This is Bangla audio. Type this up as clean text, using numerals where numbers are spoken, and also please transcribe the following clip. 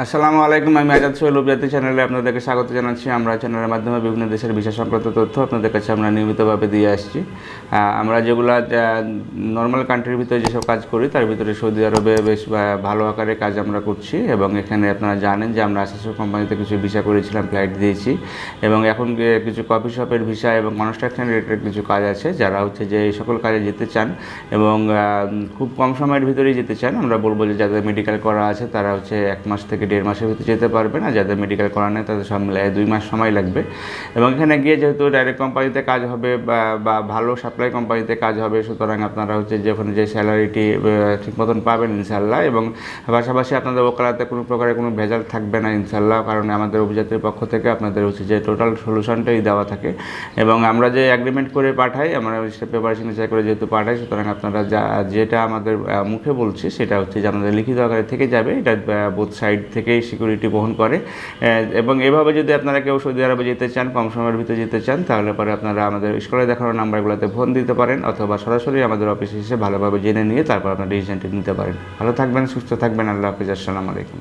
আসসালামু আলাইকুম। আমি আজাদ সোহেল উপজাতি চ্যানেলে আপনাদেরকে স্বাগত জানাচ্ছি। আমরা চ্যানেলের মাধ্যমে বিভিন্ন দেশের ভিসা সংক্রান্ত তথ্য আপনাদের কাছে আমরা নিয়মিতভাবে দিয়ে আসছি। আমরা যেগুলো নর্মাল কান্ট্রির ভিতরে যেসব কাজ করি তার ভিতরে সৌদি আরবে বেশ ভালো আকারে কাজ আমরা করছি, এবং এখানে আপনারা জানেন যে আমরা আসাসো কোম্পানিতে কিছু ভিসা করেছিলাম, ফ্লাইট দিয়েছি, এবং এখন কিছু কফি শপের ভিসা এবং কনস্ট্রাকশন রিলেটেড কিছু কাজ আছে। যারা যে এই সকল কাজে যেতে চান এবং খুব কম সময়ের ভিতরেই যেতে চান, আমরা বলবো যে যাদের মেডিকেল করা আছে তারা 1 মাস থেকে 1.5 মাসের ভিতরে যেতে পারবে না। যাদের মেডিকেল করা নেই তাদের সব মিলিয়ে 2 মাস সময় লাগবে। এবং এখানে গিয়ে যেহেতু ডাইরেক্ট কোম্পানিতে কাজ হবে বা ভালো সাপ্লাই কোম্পানিতে কাজ হবে, সুতরাং আপনারা যে ওখানে যে স্যালারিটি ঠিক মতন পাবেন ইনশাল্লাহ, এবং পাশাপাশি আপনাদের ওকালাতে কোনো প্রকারের কোনো ভেজাল থাকবে না ইনশাল্লাহ, কারণ আমাদের অভিযাত্রীর পক্ষ থেকে আপনাদের যে টোটাল সলিউশনটাই দেওয়া থাকে, এবং আমরা যে অ্যাগ্রিমেন্ট করে পাঠাই, আমরা পেপার সিগনেচার করে যেহেতু পাঠাই, সুতরাং আপনারা যেটা আমাদের মুখে বলছি সেটা যে আমাদের লিখিত আকারে থেকে যাবে। এটা বোথ সাইড থেকেই সিকিউরিটি বহন করে, এবং এভাবে যদি আপনারা কেউ সৌদি আরবে যেতে চান, কম সময়ের ভিতরে যেতে চান, তাহলে পরে আপনারা আমাদের স্ক্রিনে দেখানো নাম্বারগুলোতে ফোন দিতে পারেন, অথবা সরাসরি আমাদের অফিসে এসে ভালোভাবে জেনে নিয়ে তারপর আপনার ডিসিশনটি নিতে পারেন। ভালো থাকবেন, সুস্থ থাকবেন। আল্লাহ হাফিজ। আসসালামু আলাইকুম।